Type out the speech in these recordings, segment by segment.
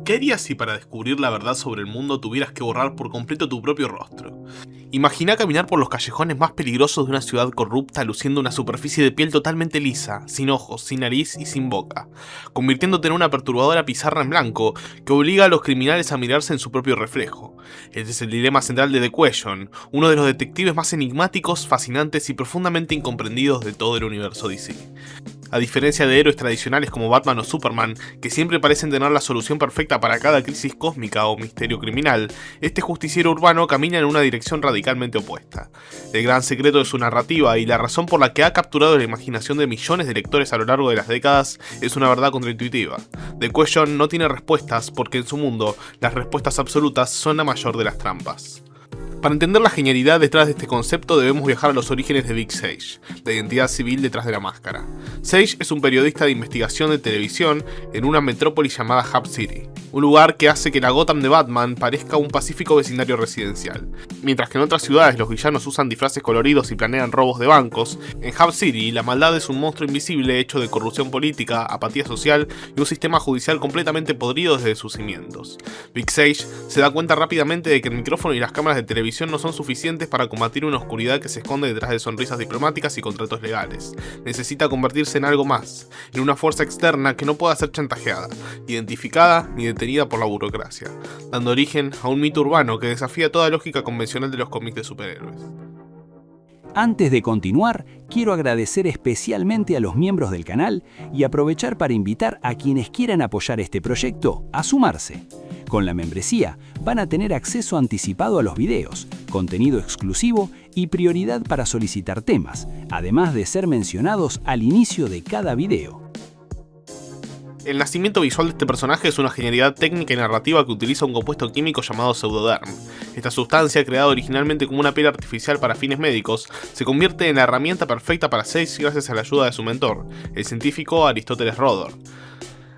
¿Qué harías si para descubrir la verdad sobre el mundo tuvieras que borrar por completo tu propio rostro? Imagina caminar por los callejones más peligrosos de una ciudad corrupta luciendo una superficie de piel totalmente lisa, sin ojos, sin nariz y sin boca, convirtiéndote en una perturbadora pizarra en blanco que obliga a los criminales a mirarse en su propio reflejo. Este es el dilema central de The Question, uno de los detectives más enigmáticos, fascinantes y profundamente incomprendidos de todo el universo DC. A diferencia de héroes tradicionales como Batman o Superman, que siempre parecen tener la solución perfecta para cada crisis cósmica o misterio criminal, este justiciero urbano camina en una dirección radicalmente opuesta. El gran secreto de su narrativa y la razón por la que ha capturado la imaginación de millones de lectores a lo largo de las décadas es una verdad contraintuitiva. The Question no tiene respuestas porque en su mundo las respuestas absolutas son la mayor de las trampas. Para entender la genialidad detrás de este concepto debemos viajar a los orígenes de Vic Sage, la identidad civil detrás de la máscara. Sage es un periodista de investigación de televisión en una metrópoli llamada Hub City, un lugar que hace que la Gotham de Batman parezca un pacífico vecindario residencial. Mientras que en otras ciudades los villanos usan disfraces coloridos y planean robos de bancos, en Hub City la maldad es un monstruo invisible hecho de corrupción política, apatía social y un sistema judicial completamente podrido desde sus cimientos. Vic Sage se da cuenta rápidamente de que el micrófono y las cámaras de televisión no son suficientes para combatir una oscuridad que se esconde detrás de sonrisas diplomáticas y contratos legales. Necesita convertirse en algo más, en una fuerza externa que no pueda ser chantajeada, identificada ni detenida por la burocracia, dando origen a un mito urbano que desafía toda lógica convencional de los cómics de superhéroes. Antes de continuar, quiero agradecer especialmente a los miembros del canal y aprovechar para invitar a quienes quieran apoyar este proyecto a sumarse. Con la membresía van a tener acceso anticipado a los videos, contenido exclusivo y prioridad para solicitar temas, además de ser mencionados al inicio de cada video. El nacimiento visual de este personaje es una genialidad técnica y narrativa que utiliza un compuesto químico llamado pseudoderm. Esta sustancia, creada originalmente como una piel artificial para fines médicos, se convierte en la herramienta perfecta para Sage gracias a la ayuda de su mentor, el científico Aristóteles Rodor.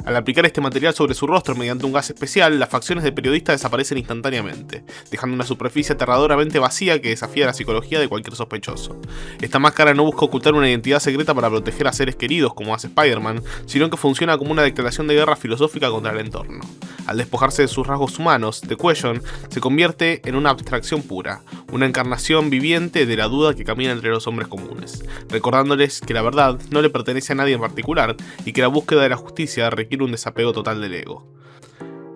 Al aplicar este material sobre su rostro mediante un gas especial, las facciones del periodista desaparecen instantáneamente, dejando una superficie aterradoramente vacía que desafía la psicología de cualquier sospechoso. Esta máscara no busca ocultar una identidad secreta para proteger a seres queridos como hace Spider-Man, sino que funciona como una declaración de guerra filosófica contra el entorno. Al despojarse de sus rasgos humanos, The Question se convierte en una abstracción pura, una encarnación viviente de la duda que camina entre los hombres comunes, recordándoles que la verdad no le pertenece a nadie en particular y que la búsqueda de la justicia requiere un desapego total del ego.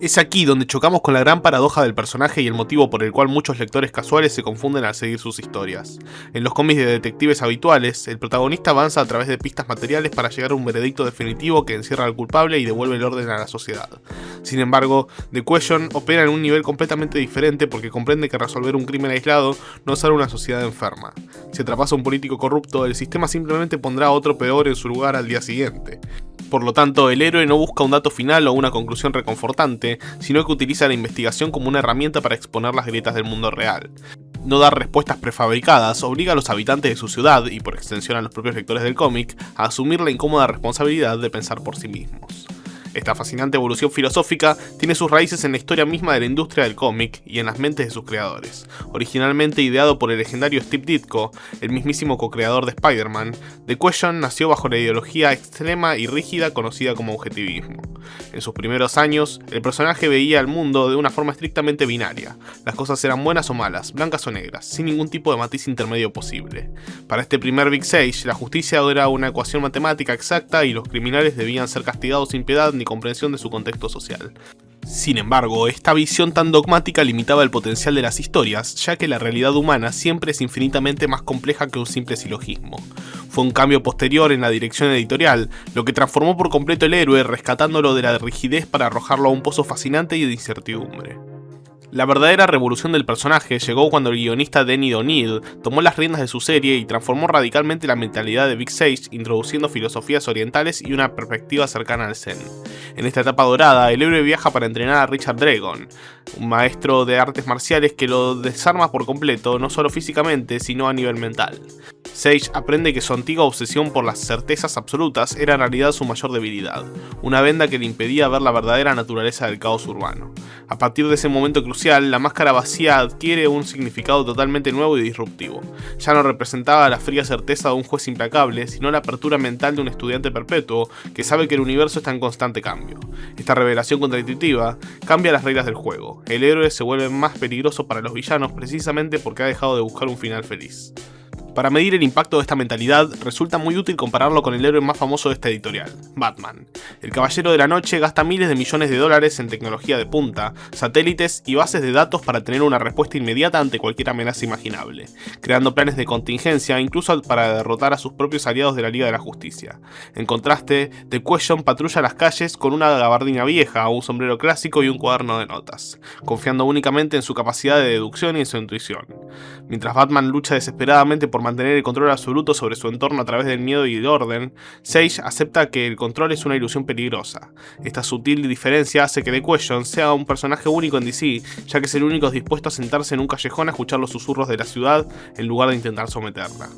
Es aquí donde chocamos con la gran paradoja del personaje y el motivo por el cual muchos lectores casuales se confunden al seguir sus historias. En los cómics de detectives habituales, el protagonista avanza a través de pistas materiales para llegar a un veredicto definitivo que encierra al culpable y devuelve el orden a la sociedad. Sin embargo, The Question opera en un nivel completamente diferente porque comprende que resolver un crimen aislado no es una sociedad enferma. Si atrapas a un político corrupto, el sistema simplemente pondrá a otro peor en su lugar al día siguiente. Por lo tanto, el héroe no busca un dato final o una conclusión reconfortante, sino que utiliza la investigación como una herramienta para exponer las grietas del mundo real. No dar respuestas prefabricadas obliga a los habitantes de su ciudad, y por extensión a los propios lectores del cómic, a asumir la incómoda responsabilidad de pensar por sí mismos. Esta fascinante evolución filosófica tiene sus raíces en la historia misma de la industria del cómic y en las mentes de sus creadores. Originalmente ideado por el legendario Steve Ditko, el mismísimo co-creador de Spider-Man, The Question nació bajo la ideología extrema y rígida conocida como objetivismo. En sus primeros años, el personaje veía al mundo de una forma estrictamente binaria. Las cosas eran buenas o malas, blancas o negras, sin ningún tipo de matiz intermedio posible. Para este primer Vic Sage, la justicia era una ecuación matemática exacta y los criminales debían ser castigados sin piedad ni comprensión de su contexto social. Sin embargo, esta visión tan dogmática limitaba el potencial de las historias, ya que la realidad humana siempre es infinitamente más compleja que un simple silogismo. Fue un cambio posterior en la dirección editorial, lo que transformó por completo el héroe, rescatándolo de la rigidez para arrojarlo a un pozo fascinante y de incertidumbre. La verdadera revolución del personaje llegó cuando el guionista Denny O'Neil tomó las riendas de su serie y transformó radicalmente la mentalidad de Vic Sage, introduciendo filosofías orientales y una perspectiva cercana al Zen. En esta etapa dorada, el héroe viaja para entrenar a Richard Dragon, un maestro de artes marciales que lo desarma por completo, no solo físicamente, sino a nivel mental. Sage aprende que su antigua obsesión por las certezas absolutas era en realidad su mayor debilidad, una venda que le impedía ver la verdadera naturaleza del caos urbano. A partir de ese momento crucial, social, la máscara vacía adquiere un significado totalmente nuevo y disruptivo. Ya no representaba la fría certeza de un juez implacable, sino la apertura mental de un estudiante perpetuo que sabe que el universo está en constante cambio. Esta revelación contraintuitiva cambia las reglas del juego. El héroe se vuelve más peligroso para los villanos precisamente porque ha dejado de buscar un final feliz. Para medir el impacto de esta mentalidad, resulta muy útil compararlo con el héroe más famoso de esta editorial, Batman. El Caballero de la Noche gasta miles de millones de dólares en tecnología de punta, satélites y bases de datos para tener una respuesta inmediata ante cualquier amenaza imaginable, creando planes de contingencia incluso para derrotar a sus propios aliados de la Liga de la Justicia. En contraste, The Question patrulla las calles con una gabardina vieja, un sombrero clásico y un cuaderno de notas, confiando únicamente en su capacidad de deducción y en su intuición. Mientras Batman lucha desesperadamente por mantener el control absoluto sobre su entorno a través del miedo y el orden, Sage acepta que el control es una ilusión peligrosa. Esta sutil diferencia hace que The Question sea un personaje único en DC, ya que es el único dispuesto a sentarse en un callejón a escuchar los susurros de la ciudad en lugar de intentar someterla.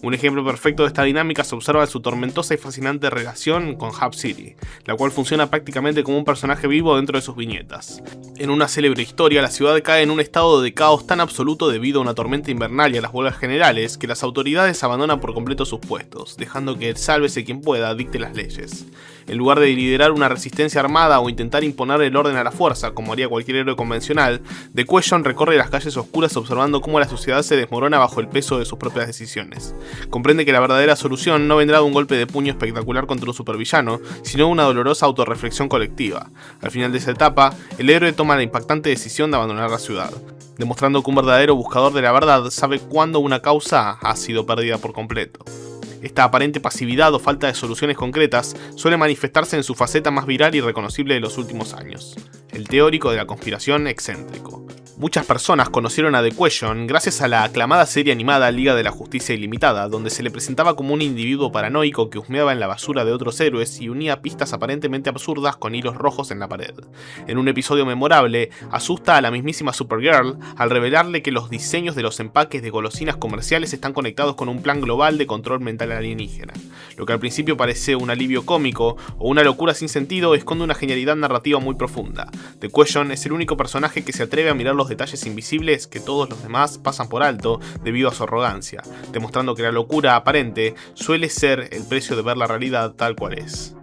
Un ejemplo perfecto de esta dinámica se observa en su tormentosa y fascinante relación con Hub City, la cual funciona prácticamente como un personaje vivo dentro de sus viñetas. En una célebre historia, la ciudad cae en un estado de caos tan absoluto debido a una tormenta invernal y a las huelgas generales que las autoridades abandonan por completo sus puestos, dejando que sálvese quien pueda dicte las leyes. En lugar de liderar una resistencia armada o intentar imponer el orden a la fuerza, como haría cualquier héroe convencional, The Question recorre las calles oscuras observando cómo la sociedad se desmorona bajo el peso de sus propias decisiones. Comprende que la verdadera solución no vendrá de un golpe de puño espectacular contra un supervillano, sino de una dolorosa autorreflexión colectiva. Al final de esa etapa, el héroe toma la impactante decisión de abandonar la ciudad, demostrando que un verdadero buscador de la verdad sabe cuándo una causa ha sido perdida por completo. Esta aparente pasividad o falta de soluciones concretas suele manifestarse en su faceta más viral y reconocible de los últimos años: el teórico de la conspiración excéntrico. Muchas personas conocieron a The Question gracias a la aclamada serie animada Liga de la Justicia Ilimitada, donde se le presentaba como un individuo paranoico que husmeaba en la basura de otros héroes y unía pistas aparentemente absurdas con hilos rojos en la pared. En un episodio memorable, asusta a la mismísima Supergirl al revelarle que los diseños de los empaques de golosinas comerciales están conectados con un plan global de control mental alienígena. Lo que al principio parece un alivio cómico o una locura sin sentido, esconde una genialidad narrativa muy profunda. The Question es el único personaje que se atreve a mirar los detalles invisibles que todos los demás pasan por alto debido a su arrogancia, demostrando que la locura aparente suele ser el precio de ver la realidad tal cual es.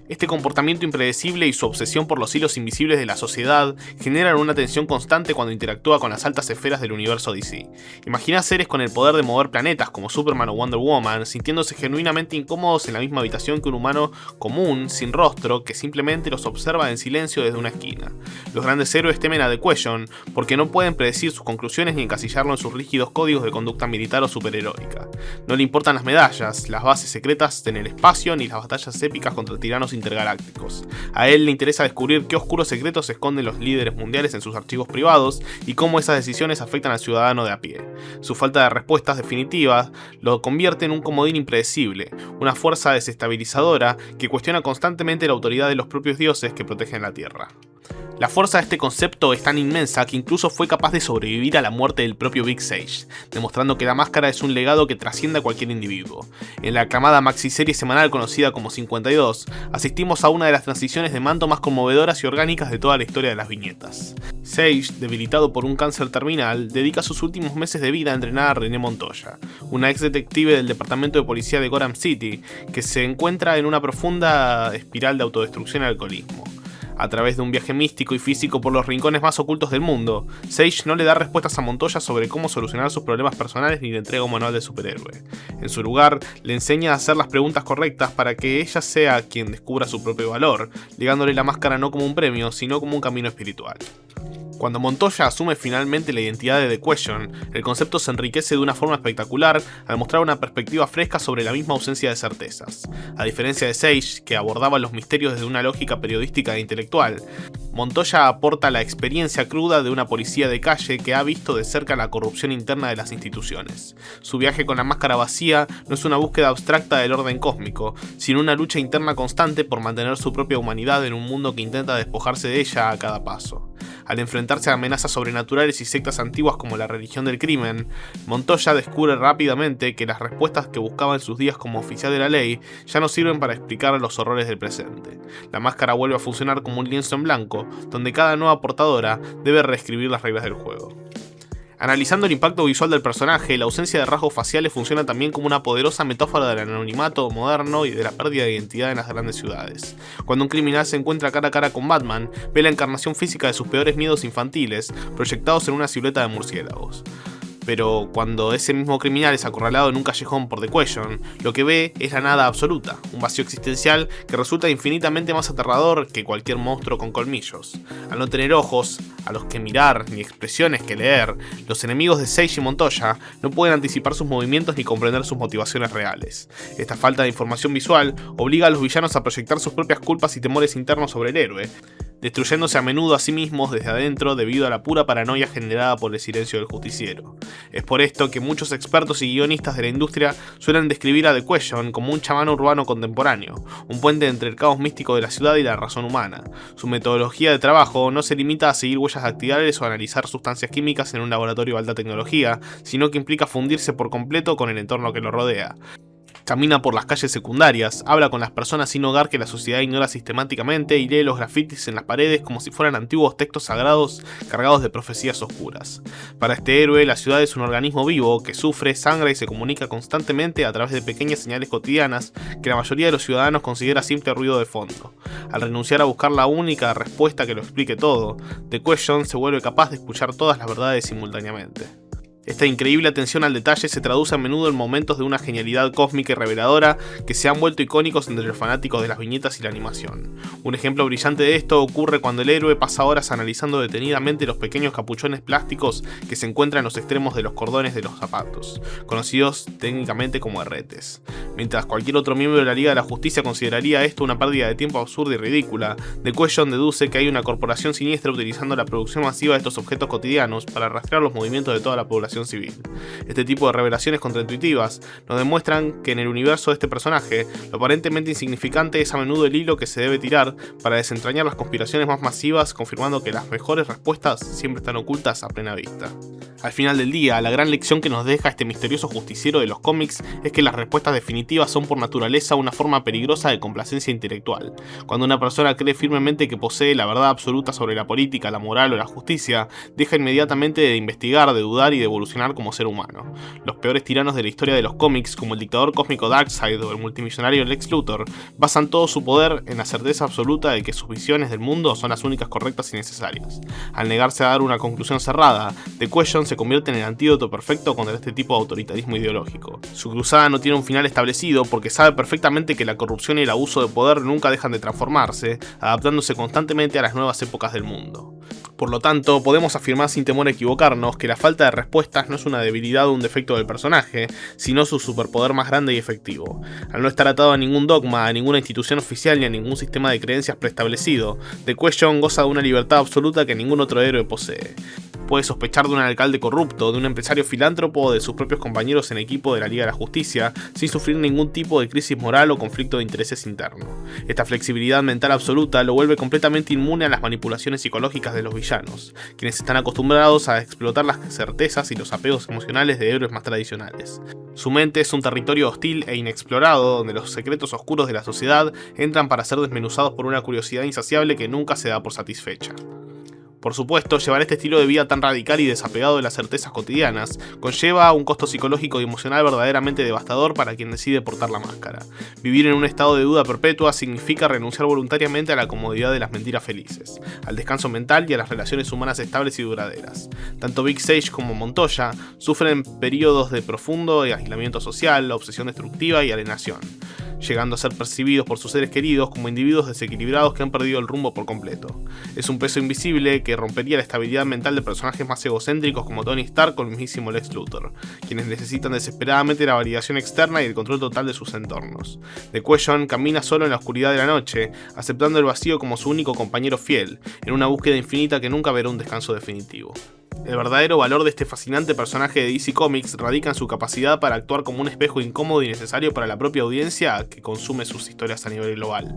Este comportamiento impredecible y su obsesión por los hilos invisibles de la sociedad generan una tensión constante cuando interactúa con las altas esferas del universo DC. Imagina seres con el poder de mover planetas como Superman o Wonder Woman, sintiéndose genuinamente incómodos en la misma habitación que un humano común, sin rostro, que simplemente los observa en silencio desde una esquina. Los grandes héroes temen a The Question porque no pueden predecir sus conclusiones ni encasillarlo en sus rígidos códigos de conducta militar o superheroica. No le importan las medallas, las bases secretas en el espacio ni las batallas épicas contra tiranos intergalácticos. A él le interesa descubrir qué oscuros secretos esconden los líderes mundiales en sus archivos privados y cómo esas decisiones afectan al ciudadano de a pie. Su falta de respuestas definitivas lo convierte en un comodín impredecible, una fuerza desestabilizadora que cuestiona constantemente la autoridad de los propios dioses que protegen la Tierra. La fuerza de este concepto es tan inmensa que incluso fue capaz de sobrevivir a la muerte del propio Big Sage, demostrando que la máscara es un legado que trasciende a cualquier individuo. En la aclamada maxiserie semanal conocida como 52, asistimos a una de las transiciones de mando más conmovedoras y orgánicas de toda la historia de las viñetas. Sage, debilitado por un cáncer terminal, dedica sus últimos meses de vida a entrenar a Renee Montoya, una ex detective del departamento de policía de Gotham City, que se encuentra en una profunda espiral de autodestrucción y alcoholismo. A través de un viaje místico y físico por los rincones más ocultos del mundo, Sage no le da respuestas a Montoya sobre cómo solucionar sus problemas personales ni le entrega un manual de superhéroe. En su lugar, le enseña a hacer las preguntas correctas para que ella sea quien descubra su propio valor, ligándole la máscara no como un premio, sino como un camino espiritual. Cuando Montoya asume finalmente la identidad de The Question, el concepto se enriquece de una forma espectacular al mostrar una perspectiva fresca sobre la misma ausencia de certezas. A diferencia de Sage, que abordaba los misterios desde una lógica periodística e intelectual, Montoya aporta la experiencia cruda de una policía de calle que ha visto de cerca la corrupción interna de las instituciones. Su viaje con la máscara vacía no es una búsqueda abstracta del orden cósmico, sino una lucha interna constante por mantener su propia humanidad en un mundo que intenta despojarse de ella a cada paso. Al enfrentarse a amenazas sobrenaturales y sectas antiguas como la religión del crimen, Montoya descubre rápidamente que las respuestas que buscaba en sus días como oficial de la ley ya no sirven para explicar los horrores del presente. La máscara vuelve a funcionar como un lienzo en blanco, donde cada nueva portadora debe reescribir las reglas del juego. Analizando el impacto visual del personaje, la ausencia de rasgos faciales funciona también como una poderosa metáfora del anonimato moderno y de la pérdida de identidad en las grandes ciudades. Cuando un criminal se encuentra cara a cara con Batman, ve la encarnación física de sus peores miedos infantiles, proyectados en una silueta de murciélagos. Pero cuando ese mismo criminal es acorralado en un callejón por The Question, lo que ve es la nada absoluta, un vacío existencial que resulta infinitamente más aterrador que cualquier monstruo con colmillos. Al no tener ojos a los que mirar ni expresiones que leer, los enemigos de Sage y Montoya no pueden anticipar sus movimientos ni comprender sus motivaciones reales. Esta falta de información visual obliga a los villanos a proyectar sus propias culpas y temores internos sobre el héroe, destruyéndose a menudo a sí mismos desde adentro debido a la pura paranoia generada por el silencio del justiciero. Es por esto que muchos expertos y guionistas de la industria suelen describir a The Question como un chamán urbano contemporáneo, un puente entre el caos místico de la ciudad y la razón humana. Su metodología de trabajo no se limita a seguir huellas dactilares o analizar sustancias químicas en un laboratorio de alta tecnología, sino que implica fundirse por completo con el entorno que lo rodea. Camina por las calles secundarias, habla con las personas sin hogar que la sociedad ignora sistemáticamente y lee los grafitis en las paredes como si fueran antiguos textos sagrados cargados de profecías oscuras. Para este héroe, la ciudad es un organismo vivo que sufre, sangra y se comunica constantemente a través de pequeñas señales cotidianas que la mayoría de los ciudadanos considera simple ruido de fondo. Al renunciar a buscar la única respuesta que lo explique todo, The Question se vuelve capaz de escuchar todas las verdades simultáneamente. Esta increíble atención al detalle se traduce a menudo en momentos de una genialidad cósmica y reveladora que se han vuelto icónicos entre los fanáticos de las viñetas y la animación. Un ejemplo brillante de esto ocurre cuando el héroe pasa horas analizando detenidamente los pequeños capuchones plásticos que se encuentran en los extremos de los cordones de los zapatos, conocidos técnicamente como herretes. Mientras cualquier otro miembro de la Liga de la Justicia consideraría esto una pérdida de tiempo absurda y ridícula, The Question deduce que hay una corporación siniestra utilizando la producción masiva de estos objetos cotidianos para rastrear los movimientos de toda la población civil. Este tipo de revelaciones contraintuitivas nos demuestran que en el universo de este personaje, lo aparentemente insignificante es a menudo el hilo que se debe tirar para desentrañar las conspiraciones más masivas, confirmando que las mejores respuestas siempre están ocultas a plena vista. Al final del día, la gran lección que nos deja este misterioso justiciero de los cómics es que las respuestas definitivas son por naturaleza una forma peligrosa de complacencia intelectual. Cuando una persona cree firmemente que posee la verdad absoluta sobre la política, la moral o la justicia, deja inmediatamente de investigar, de dudar y de evolucionar como ser humano. Los peores tiranos de la historia de los cómics, como el dictador cósmico Darkseid o el multimillonario Lex Luthor, basan todo su poder en la certeza absoluta de que sus visiones del mundo son las únicas correctas y necesarias. Al negarse a dar una conclusión cerrada, The Question se convierte en el antídoto perfecto contra este tipo de autoritarismo ideológico. Su cruzada no tiene un final establecido porque sabe perfectamente que la corrupción y el abuso de poder nunca dejan de transformarse, adaptándose constantemente a las nuevas épocas del mundo. Por lo tanto, podemos afirmar sin temor a equivocarnos que la falta de respuestas no es una debilidad o un defecto del personaje, sino su superpoder más grande y efectivo. Al no estar atado a ningún dogma, a ninguna institución oficial ni a ningún sistema de creencias preestablecido, The Question goza de una libertad absoluta que ningún otro héroe posee. Puede sospechar de un alcalde corrupto, de un empresario filántropo o de sus propios compañeros en equipo de la Liga de la Justicia, sin sufrir ningún tipo de crisis moral o conflicto de intereses interno. Esta flexibilidad mental absoluta lo vuelve completamente inmune a las manipulaciones psicológicas de los villanos, quienes están acostumbrados a explotar las certezas y los apegos emocionales de héroes más tradicionales. Su mente es un territorio hostil e inexplorado donde los secretos oscuros de la sociedad entran para ser desmenuzados por una curiosidad insaciable que nunca se da por satisfecha. Por supuesto, llevar este estilo de vida tan radical y desapegado de las certezas cotidianas conlleva un costo psicológico y emocional verdaderamente devastador para quien decide portar la máscara. Vivir en un estado de duda perpetua significa renunciar voluntariamente a la comodidad de las mentiras felices, al descanso mental y a las relaciones humanas estables y duraderas. Tanto Big Sage como Montoya sufren periodos de profundo aislamiento social, obsesión destructiva y alienación, llegando a ser percibidos por sus seres queridos como individuos desequilibrados que han perdido el rumbo por completo. Es un peso invisible que rompería la estabilidad mental de personajes más egocéntricos como Tony Stark o el mismísimo Lex Luthor, quienes necesitan desesperadamente la validación externa y el control total de sus entornos. The Question camina solo en la oscuridad de la noche, aceptando el vacío como su único compañero fiel, en una búsqueda infinita que nunca verá un descanso definitivo. El verdadero valor de este fascinante personaje de DC Comics radica en su capacidad para actuar como un espejo incómodo y necesario para la propia audiencia que consume sus historias a nivel global.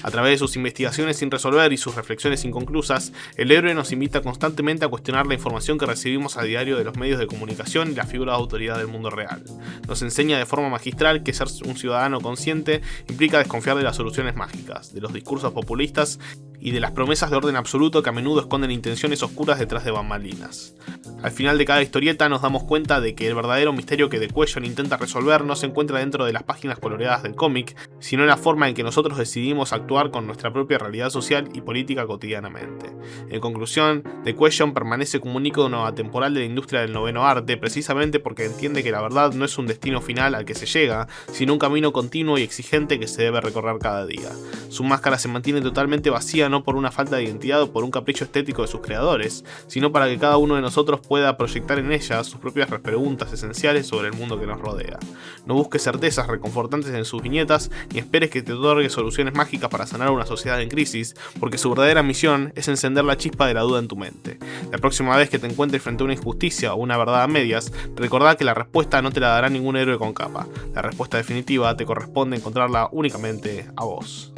A través de sus investigaciones sin resolver y sus reflexiones inconclusas, el héroe nos invita constantemente a cuestionar la información que recibimos a diario de los medios de comunicación y la figura de autoridad del mundo real. Nos enseña de forma magistral que ser un ciudadano consciente implica desconfiar de las soluciones mágicas, de los discursos populistas y de las promesas de orden absoluto que a menudo esconden intenciones oscuras detrás de bambalinas. Al final de cada historieta nos damos cuenta de que el verdadero misterio que The Question intenta resolver no se encuentra dentro de las páginas coloreadas del cómic, sino en la forma en que nosotros decidimos actuar con nuestra propia realidad social y política cotidianamente. En conclusión, The Question permanece como un ícono atemporal de la industria del noveno arte, precisamente porque entiende que la verdad no es un destino final al que se llega, sino un camino continuo y exigente que se debe recorrer cada día. Su máscara se mantiene totalmente vacía no por una falta de identidad o por un capricho estético de sus creadores, sino para que cada uno de nosotros pueda proyectar en ella sus propias preguntas esenciales sobre el mundo que nos rodea. No busques certezas reconfortantes en sus viñetas, ni esperes que te otorgue soluciones mágicas para sanar una sociedad en crisis, porque su verdadera misión es encender la chispa de la duda en tu mente. La próxima vez que te encuentres frente a una injusticia o una verdad a medias, recordá que la respuesta no te la dará ningún héroe con capa. La respuesta definitiva te corresponde encontrarla únicamente a vos.